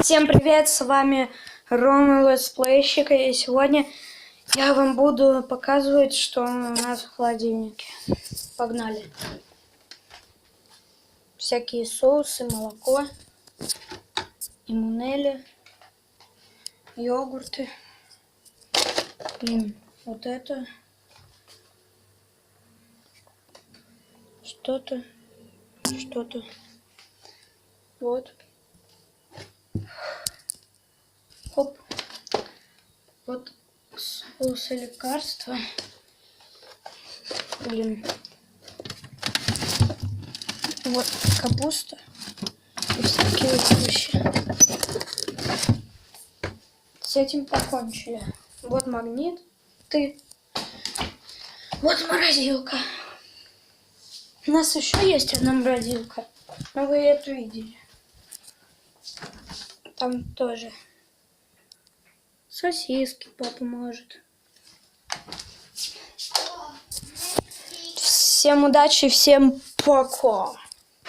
Всем привет, с вами Рома летсплейщик, и сегодня я вам буду показывать, что у нас в холодильнике. Погнали. Всякие соусы, молоко, имунели, йогурты. Блин, вот это. Что-то. Вот. Хоп. Вот соусы, лекарства. Блин. Вот капуста и всякие овощи. С этим покончили. Вот магнит. Вот морозилка. У нас еще есть одна морозилка, но вы эту видели. Там тоже сосиски папа может. Всем удачи, всем пока.